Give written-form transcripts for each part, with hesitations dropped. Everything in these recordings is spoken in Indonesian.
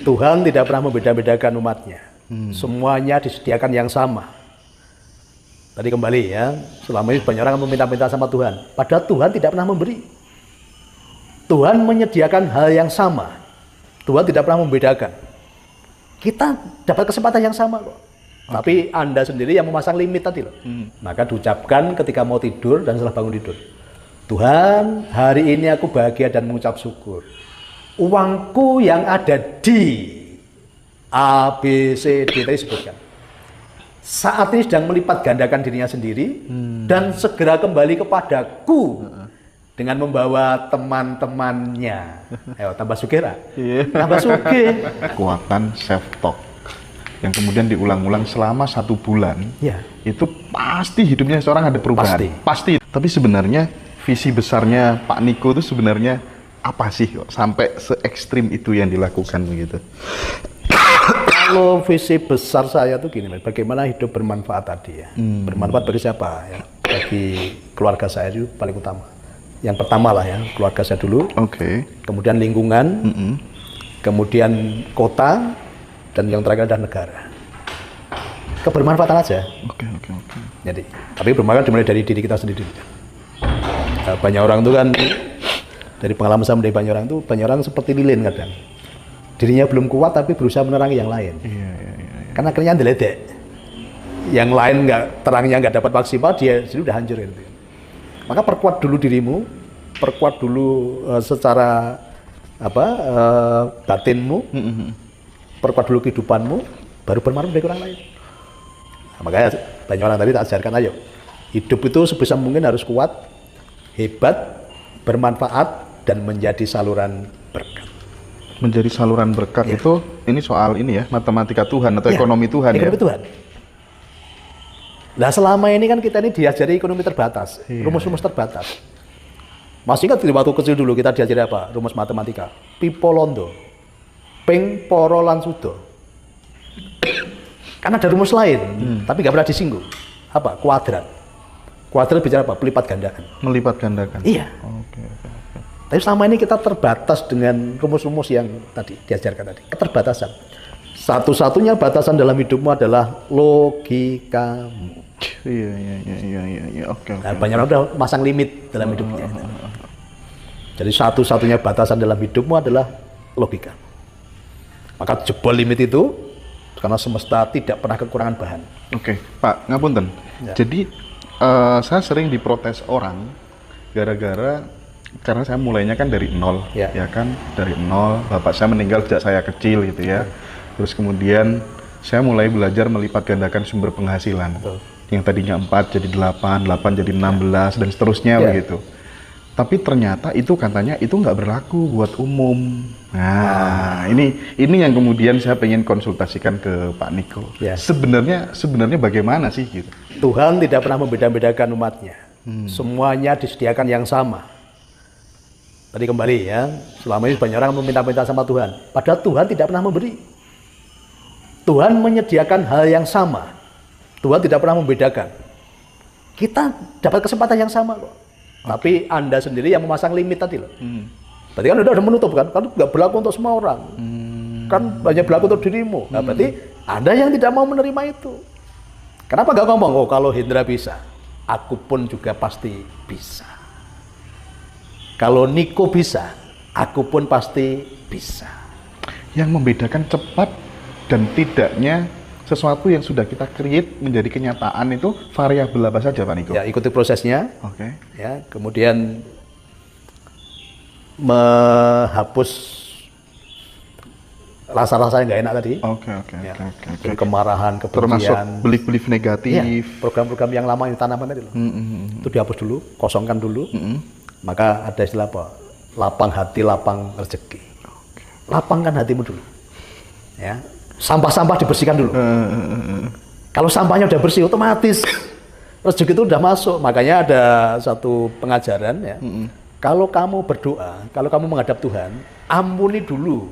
Tuhan tidak pernah membeda-bedakan umatnya. Semuanya disediakan yang sama. Tadi kembali ya, selama ini banyak orang meminta-minta sama Tuhan. Padahal Tuhan tidak pernah memberi. Tuhan menyediakan hal yang sama. Tuhan tidak pernah membedakan. Kita dapat kesempatan yang sama kok. Tapi Anda sendiri yang memasang limit tadi loh. Maka diucapkan ketika mau tidur dan setelah bangun tidur. Tuhan, hari ini aku bahagia dan mengucap syukur. Uangku yang ada di A, B, C, D tadi sebutkan. Saat ini sedang melipat gandakan dirinya sendiri dan segera kembali kepadaku dengan membawa teman-temannya. Ayo tambah sugih, tambah sugih. Kekuatan self talk yang kemudian diulang-ulang selama 1 bulan, itu pasti hidupnya seorang ada perubahan. Pasti. Tapi sebenarnya visi besarnya Pak Niko itu sebenarnya apa sih kok sampai se ekstrim itu yang dilakukan begitu? Kalau visi besar saya tuh gini, bagaimana hidup bermanfaat tadi ya. Bermanfaat bagi siapa ya? Bagi keluarga saya itu paling utama. Yang pertama lah ya, keluarga saya dulu. Kemudian lingkungan, kemudian kota, dan yang terakhir adalah negara. Kebermanfaatan aja. Jadi, tapi bermanfaat dimulai dari diri kita sendiri. Nah, banyak orang tuh kan, dari pengalaman saya menjadi banyak orang tuh, banyak orang seperti lilin kadang. Dirinya belum kuat tapi berusaha menerangi yang lain. Karena akhirnya deledek. Yang lain terangnya nggak dapat maksimal, dia sudah hancur gitu. Maka perkuat dulu dirimu, perkuat dulu secara batinmu, perkuat dulu kehidupanmu, baru bermanfaat bagi orang lain. Nah, makanya banyak orang tadi tak ajarkan, ayo hidup itu sebisa mungkin harus kuat, hebat, bermanfaat, dan menjadi saluran berkat. Menjadi saluran berkat itu, ini soal ini ya, matematika Tuhan atau ekonomi Tuhan ya? Ekonomi Tuhan. Nah selama ini kan kita ini diajari ekonomi terbatas, rumus-rumus terbatas. Masih ingat waktu kecil dulu kita diajari apa? Rumus matematika. Pipolondo, ping poro lan sudo. Kan ada rumus lain, tapi nggak pernah disinggung. Apa? Kuadrat. Kuadrat bicara apa? Pelipat gandakan. Melipat gandakan. Iya. Tapi selama ini kita terbatas dengan rumus-rumus yang tadi diajarkan tadi. Keterbatasan. Satu-satunya batasan dalam hidupmu adalah logikamu. Iya. Nah, banyak orang udah masang limit dalam hidupnya. Jadi satu-satunya batasan dalam hidupmu adalah logika. Maka jebol limit itu karena semesta tidak pernah kekurangan bahan. Pak, ngapunten. Jadi saya sering diprotes orang gara-gara karena saya mulainya kan dari nol, ya kan, dari nol. Bapak saya meninggal sejak saya kecil gitu ya. Terus kemudian saya mulai belajar melipat gandakan sumber penghasilan. Yang tadinya 4 jadi 8, 8 jadi 16 dan seterusnya begitu. Tapi ternyata itu katanya itu nggak berlaku buat umum. Nah, ini yang kemudian saya pengen konsultasikan ke Pak Niko. Sebenarnya bagaimana sih gitu? Tuhan tidak pernah membeda-bedakan umatnya. Semuanya disediakan yang sama. Tadi kembali ya, selama ini banyak orang meminta-minta sama Tuhan. Padahal Tuhan tidak pernah memberi. Tuhan menyediakan hal yang sama. Tuhan tidak pernah membedakan. Kita dapat kesempatan yang sama kok. Tapi Anda sendiri yang memasang limit tadi loh. Berarti kan udah menutup kan nggak berlaku untuk semua orang. Kan banyak berlaku untuk dirimu. Nah, berarti Anda yang tidak mau menerima itu. Kenapa nggak ngomong, oh kalau Hendra bisa, aku pun juga pasti bisa. Kalau Niko bisa, aku pun pasti bisa. Yang membedakan cepat dan tidaknya sesuatu yang sudah kita create menjadi kenyataan itu variabel apa saja Pak Niko? Ya, ikuti prosesnya. Ya, kemudian menghapus rasa-rasa yang nggak enak tadi. Kemarahan, kebencian. Termasuk belief-belief negatif. Program-program yang lama yang ditanamkan tadi loh. Itu dihapus dulu, kosongkan dulu. Maka ada istilah apa? Lapang hati, lapang rezeki. Lapangkan hatimu dulu. Ya. Sampah-sampah dibersihkan dulu. Kalau sampahnya udah bersih, otomatis rezeki itu udah masuk. Makanya ada satu pengajaran ya. Kalau kamu berdoa, kalau kamu menghadap Tuhan, ampuni dulu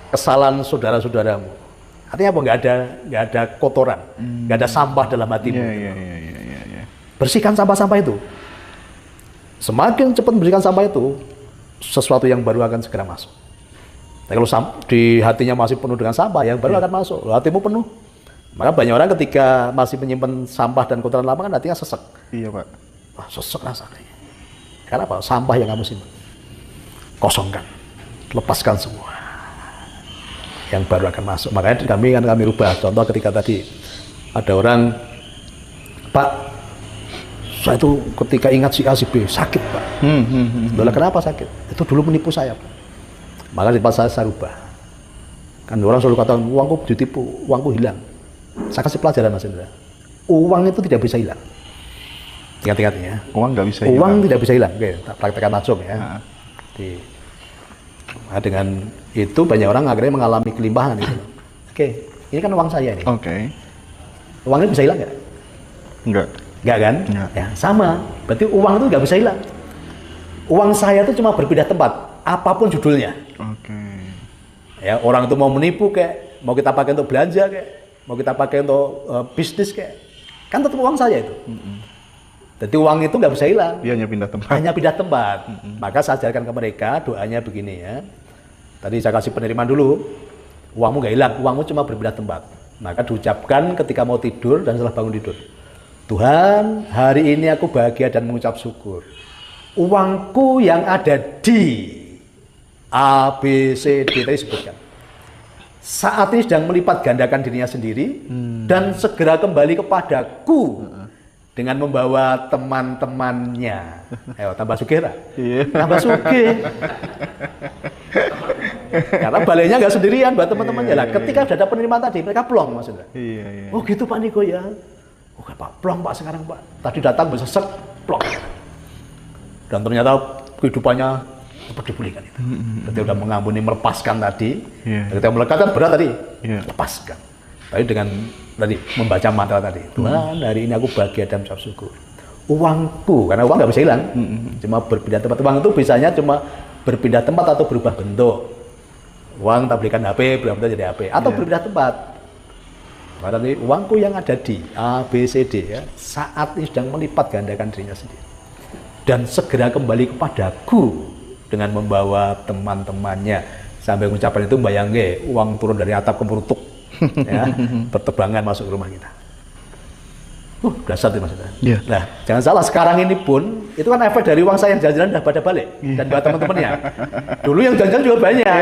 kesalahan saudara-saudaramu. Artinya apa? Nggak ada kotoran, nggak ada sampah dalam hatimu. Bersihkan sampah-sampah itu. Semakin cepat membersihkan sampah itu, sesuatu yang baru akan segera masuk. Tapi kalau di hatinya masih penuh dengan sampah, yang baru akan masuk. Hatimu penuh. Maka banyak orang ketika masih menyimpan sampah dan kotoran lama kan hatinya sesek. Iya, Pak. Wah, sesek rasanya. Karena apa? Sampah yang kamu simpan. Kosongkan. Lepaskan semua. Yang baru akan masuk. Makanya kami rubah. Contoh ketika tadi ada orang, Pak, saya itu ketika ingat si A, si B, sakit, Pak. Loh, kenapa sakit? Itu dulu menipu saya, Pak. Maka di tempat saya rubah. Kan orang selalu katakan, uangku ditipu, uangku hilang. Saya kasih pelajaran, Mas Indra. Uang itu tidak bisa hilang. Ingat-ingat ya. Uang nggak bisa hilang. Uang tidak bisa hilang. Oke, tak praktekkan langsung ya. Nah, dengan itu banyak orang akhirnya mengalami kelimpahan gitu. Oke, ini kan uang saya ini. Oke. Uangnya bisa hilang nggak? Enggak. Nggak kan? Nggak. Ya, sama. Berarti uang itu nggak bisa hilang. Uang saya itu cuma berpindah tempat, apapun judulnya. Oke. Ya, orang itu mau menipu kayak, mau kita pakai untuk belanja kayak, mau kita pakai untuk bisnis kayak, kan tetap uang saya itu. Jadi uang itu nggak bisa hilang. Dia hanya pindah tempat. Hanya pindah tempat. Maka saya ajarkan ke mereka doanya begini ya. Tadi saya kasih penerimaan dulu. Uangmu nggak hilang, uangmu cuma berpindah tempat. Maka diucapkan ketika mau tidur dan setelah bangun tidur. Tuhan, hari ini aku bahagia dan mengucap syukur. Uangku yang ada di A, B, C, D tadi sebutkan. Saat ini sedang melipat gandakan dirinya sendiri dan segera kembali kepadaku dengan membawa teman-temannya. Ayo tambah sugih lah. Tambah sugih. Karena baliknya nggak sendirian buat teman-temannya lah. Ketika sudah ada penerimaan tadi, mereka plong maksudnya. Oh gitu Pak Niko ya. Oke Pak, plong Pak sekarang Pak. Tadi datang bisa sek, plong. Dan ternyata kehidupannya seperti dipulihkan itu. Ketika udah mengampuni, melepaskan tadi. Ketika melekat kan berat tadi. Lepaskan. Tapi dengan tadi membaca mantra tadi. Tuhan, hari ini aku bahagia dan mengucap syukur. Uangku, karena uang nggak bisa hilang. Cuma berpindah tempat. Uang itu biasanya cuma berpindah tempat atau berubah bentuk. Uang tak belikan HP, berubah bentuk jadi HP. Atau berpindah tempat. Maka tadi uangku yang ada di A, B, C, D ya, saat ini sedang melipat gandakan dirinya sendiri. Dan segera kembali kepadaku dengan membawa teman-temannya. Sampai ucapan itu bayangke uang turun dari atap ke perutuk. Ya, bertebangan masuk ke rumah kita. Dasar itu maksudnya. Nah, jangan salah, sekarang ini pun itu kan efek dari uang saya yang jalan-jalan udah pada balik dan buat teman-temannya. Dulu yang jalan-jalan juga banyak.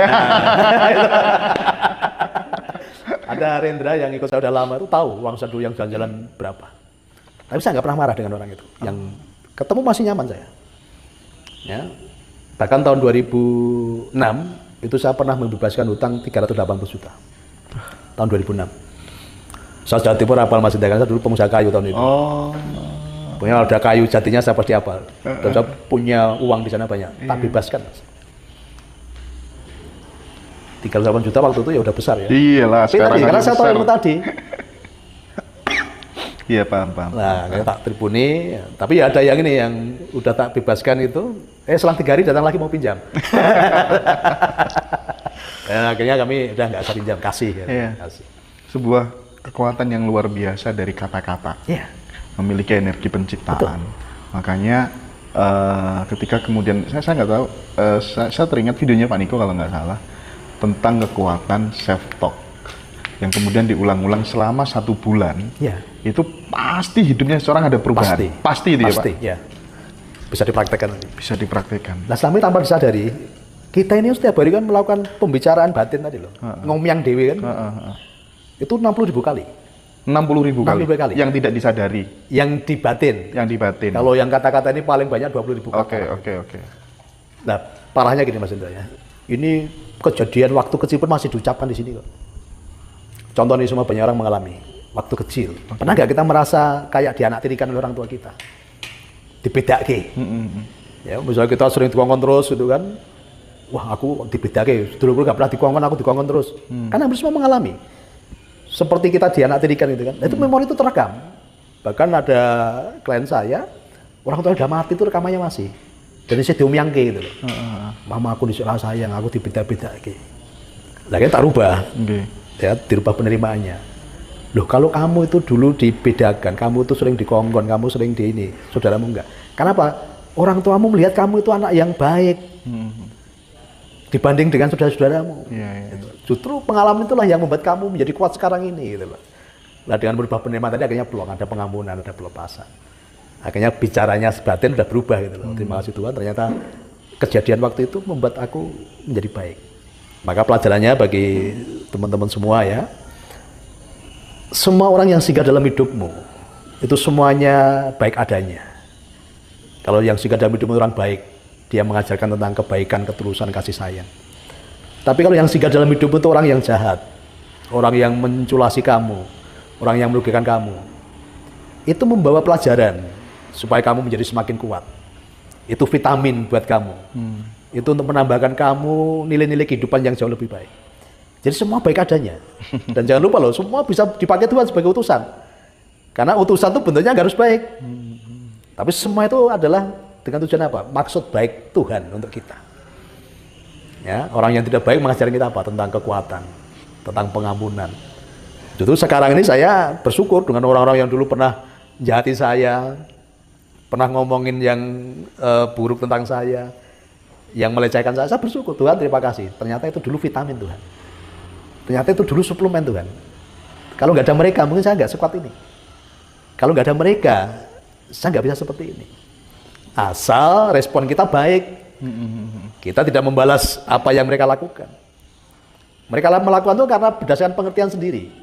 Ada Rendra yang ikut saya udah lama itu tahu uang saya dulu yang jalan-jalan berapa. Tapi saya nggak pernah marah dengan orang itu. Yang ketemu masih nyaman saya. Ya. Bahkan tahun 2006 itu saya pernah membebaskan hutang 380 juta. Tahun 2006. Saya Jawa Timur apal masih dagang, saya dulu pengusaha kayu tahun itu. Punya ada kayu jatinya saya pasti apal. Dan saya punya uang di sana banyak. Tak bebaskan. 380 juta waktu itu ya udah besar ya. Iyalah, sekarang karena saya tahu ilmu tadi. Iya, paham. Nah, kayak tak tribuni, tapi ya ada yang ini yang udah tak bebaskan itu, selang 3 hari datang lagi mau pinjam. Dan akhirnya kami udah nggak usah pinjam, kasih. Kasih. Sebuah kekuatan yang luar biasa dari kata-kata. Memiliki energi penciptaan. Makanya ketika kemudian saya nggak tahu, saya teringat videonya Pak Niko kalau nggak salah tentang kekuatan self-talk yang kemudian diulang-ulang selama 1 bulan. Itu pasti hidupnya seorang ada perubahan. Pasti itu pasti, ya Pak? Bisa dipraktekkan. Bisa dipraktekkan. Nah, selama ini tanpa disadari, kita ini setiap hari kan melakukan pembicaraan batin tadi loh. Ngomong dewe kan. Itu 60.000 kali. 60.000 kali. Yang tidak disadari. Yang di batin. Kalau yang kata-kata ini paling banyak 20.000 kali. Oke. Nah, parahnya gini Mas Indra ya. Ini kejadian waktu kecil pun masih diucapkan di sini kok. Contoh ini semua banyak orang mengalami waktu kecil. Pernah nggak kita merasa kayak dianaktirikan oleh orang tua kita? Dibedake. Ya, misalnya kita sering dikongkon terus gitu kan. Wah, aku dibedake. Dulu nggak pernah dikongkon, aku dikongkon terus. Karena hampir semua mengalami. Seperti kita dianaktirikan gitu kan. Itu memori itu terekam. Bahkan ada klien saya, orang tua udah mati itu rekamannya masih. Jadi saya diomyangke gitu loh. Mama aku disuruh sayang, aku dibeda-bedake. Lah kan tak rubah. Ya, dirubah penerimaannya. Loh, kalau kamu itu dulu dibedakan, kamu itu sering dikongkon, kamu sering di ini, saudaramu enggak. Kenapa? Orang tuamu melihat kamu itu anak yang baik. dibanding dengan saudara-saudaramu. Gitu. Justru pengalaman itulah yang membuat kamu menjadi kuat sekarang ini. Gitu loh. Nah, dengan berubah penerimaan tadi akhirnya peluang, ada pengampunan, ada pelepasan. Akhirnya bicaranya batin udah berubah gitu loh. Terima kasih Tuhan, ternyata kejadian waktu itu membuat aku menjadi baik. Maka pelajarannya bagi teman-teman semua ya, semua orang yang singgah dalam hidupmu itu semuanya baik adanya. Kalau yang singgah dalam hidupmu orang baik, dia mengajarkan tentang kebaikan, ketulusan, kasih sayang. Tapi kalau yang singgah dalam hidupmu itu orang yang jahat, orang yang menculasi kamu, orang yang merugikan kamu, itu membawa pelajaran supaya kamu menjadi semakin kuat. Itu vitamin buat kamu. Itu untuk menambahkan kamu nilai-nilai kehidupan yang jauh lebih baik. Jadi semua baik adanya. Dan jangan lupa loh, semua bisa dipakai Tuhan sebagai utusan. Karena utusan itu bentuknya nggak harus baik. Tapi semua itu adalah dengan tujuan apa? Maksud baik Tuhan untuk kita. Ya, orang yang tidak baik mengajarin kita apa? Tentang kekuatan, tentang pengampunan. Justru sekarang ini saya bersyukur dengan orang-orang yang dulu pernah jahati saya, pernah ngomongin yang buruk tentang saya, yang melecehkan saya bersyukur. Tuhan terima kasih. Ternyata itu dulu vitamin Tuhan. Ternyata itu dulu suplemen Tuhan. Kalau nggak ada mereka, mungkin saya nggak sekuat ini. Kalau nggak ada mereka, saya nggak bisa seperti ini. Asal respon kita baik. Kita tidak membalas apa yang mereka lakukan. Mereka melakukan itu karena berdasarkan pengertian sendiri.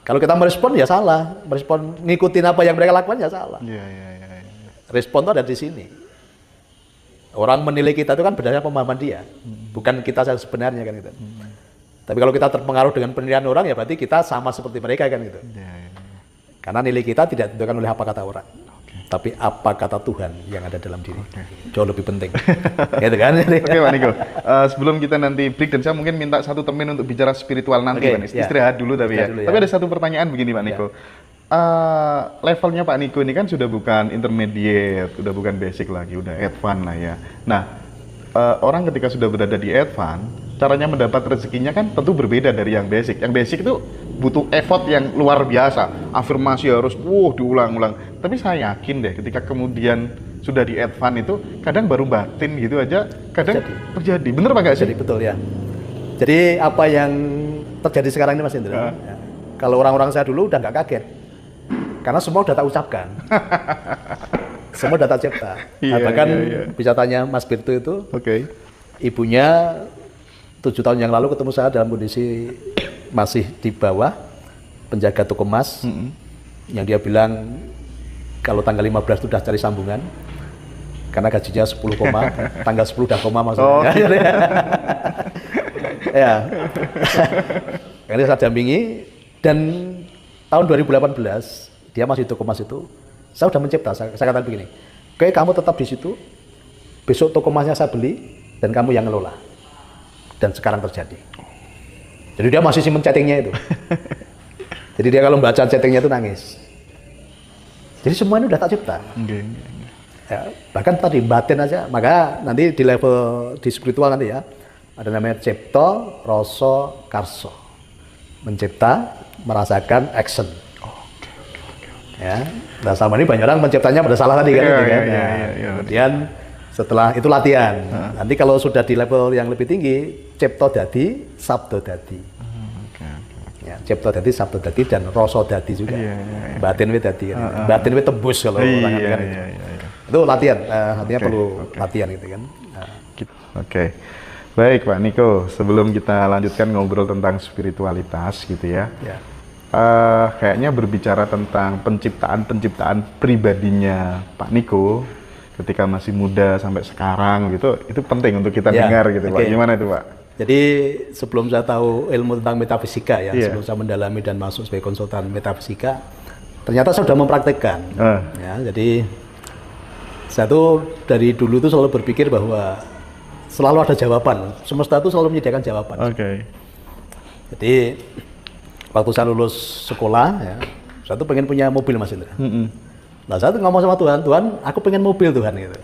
Kalau kita merespon ya salah, merespon ngikutin apa yang mereka lakukan ya salah. Respon itu ada di sini. Orang menilai kita itu kan berdasarkan pemahaman dia, bukan kita sebenarnya kan gitu. Tapi kalau kita terpengaruh dengan penilaian orang ya berarti kita sama seperti mereka kan gitu. Karena nilai kita tidak ditentukan oleh apa kata orang, tapi apa kata Tuhan yang ada dalam diri. Jauh lebih penting. Gitu kan? Oke Pak Niko, sebelum kita nanti break dan saya mungkin minta satu termin untuk bicara spiritual nanti Pak Niko. Istirahat dulu tapi ya. Tapi ada satu pertanyaan begini Pak Niko. Levelnya Pak Niko ini kan sudah bukan intermediate, sudah bukan basic lagi, udah advance lah ya. Nah, orang ketika sudah berada di advance, caranya mendapat rezekinya kan tentu berbeda dari yang basic. Yang basic itu butuh effort yang luar biasa. Afirmasi harus diulang-ulang. Tapi saya yakin deh ketika kemudian sudah di advance itu kadang baru batin gitu aja kadang terjadi. Bener Pak nggak sih? Jadi betul ya. Jadi apa yang terjadi sekarang ini Mas Indra, ya, kalau orang-orang saya dulu udah nggak kaget. Karena semua udah tak ucapkan. Semua udah tak cipta. Bahkan bisa tanya Mas Birtu itu, ibunya 7 tahun yang lalu ketemu saya dalam kondisi masih di bawah, penjaga toko emas, yang dia bilang kalau tanggal 15 itu udah cari sambungan, karena gajinya 10 koma, tanggal 10 udah koma maksudnya. Ya, akhirnya saya dampingi, dan tahun 2018, dia masih toko emas itu, saya udah mencipta, saya katakan begini, oke kamu tetap di situ, besok toko emasnya saya beli, dan kamu yang ngelola. Dan sekarang terjadi. Jadi dia masih simpen chattingnya itu. Jadi dia kalau baca chattingnya itu nangis. Jadi semua ini udah tak cipta. Ya, bahkan tadi batin aja, maka nanti di level di spiritual nanti ya, ada namanya cipta, rasa, karsa. Mencipta, merasakan, action. Ya, nah sama ini banyak orang menciptanya pada salah tadi kan. Kemudian setelah itu latihan. Nanti kalau sudah di level yang lebih tinggi, cipta dadi, sabda dadi. Ya, cipta dadi, sabda dadi, dan rasa dadi juga. Batin we dadi kan. Batin we tembus kalau orang kan itu. Itu latihan, artinya perlu latihan gitu kan. Baik Pak Niko, sebelum kita lanjutkan ngobrol tentang spiritualitas gitu ya. Kayaknya berbicara tentang penciptaan pribadinya Pak Niko ketika masih muda sampai sekarang gitu, itu penting untuk kita dengar gitu Pak. Gimana itu Pak? Jadi sebelum saya tahu ilmu tentang metafisika ya, sebelum saya mendalami dan masuk sebagai konsultan metafisika, ternyata saya sudah mempraktekkan. Ya, jadi saya tuh dari dulu tuh selalu berpikir bahwa selalu ada jawaban. Semesta itu selalu menyediakan jawaban. Jadi waktu saya lulus sekolah, ya, saya tuh pengen punya mobil Mas Indra. Nah saya tuh ngomong sama Tuhan, aku pengen mobil Tuhan gitu.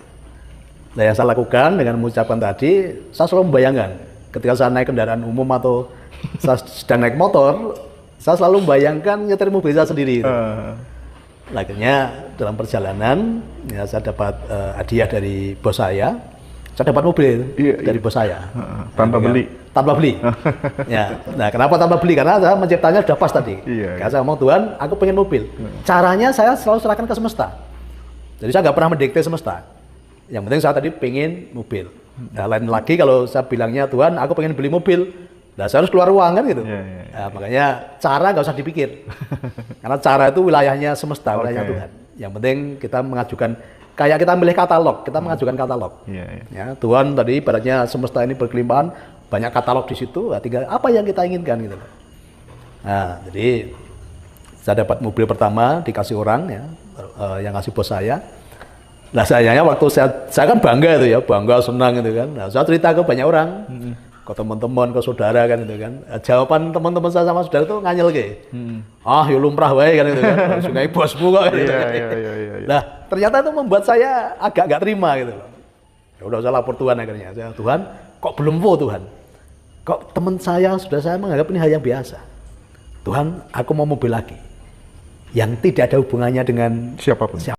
Nah yang saya lakukan dengan mengucapkan tadi, saya selalu membayangkan ketika saya naik kendaraan umum atau saya sedang naik motor, saya selalu membayangkan nyetir mobil saya sendiri. Gitu. Akhirnya dalam perjalanan, ya saya dapat hadiah dari bos saya saya dapat mobil dari bos saya. Tanpa beli. Tanpa beli. Ya. Nah, kenapa tanpa beli? Karena saya menciptanya sudah pas tadi. Karena saya ngomong, Tuhan, aku pengen mobil. Caranya saya selalu serahkan ke semesta. Jadi saya nggak pernah mendikte semesta. Yang penting saya tadi pengen mobil. Nah, lain lagi kalau saya bilangnya, Tuhan, aku pengen beli mobil. Nah, saya harus keluar uang kan gitu. Nah, makanya cara nggak usah dipikir. Karena cara itu wilayahnya semesta, wilayahnya Tuhan. Yang penting kita mengajukan, kayak kita milih katalog, kita mengajukan katalog. Ya, Tuhan tadi ibaratnya semesta ini berkelimpahan, banyak katalog di situ, tinggal apa yang kita inginkan gitu. Nah, jadi saya dapat mobil pertama dikasih orang ya, yang ngasih bos saya. Nah, sayangnya waktu saya kan bangga itu ya, bangga senang gitu kan. Nah, saya cerita ke banyak orang. Ke teman-teman, ke saudara kan itu kan. Jawaban teman-teman saya sama saudara itu nganyel ke. Ya lumrah wae kan itu kan. Sungai bosmu kok gitu. Nah, ternyata itu membuat saya agak nggak terima gitu loh. Ya udah saya lapor Tuhan akhirnya. Tuhan, kok belum Tuhan? Kok teman saya, saudara saya menganggap ini hal yang biasa. Tuhan, aku mau mobil lagi. Yang tidak ada hubungannya dengan siapapun.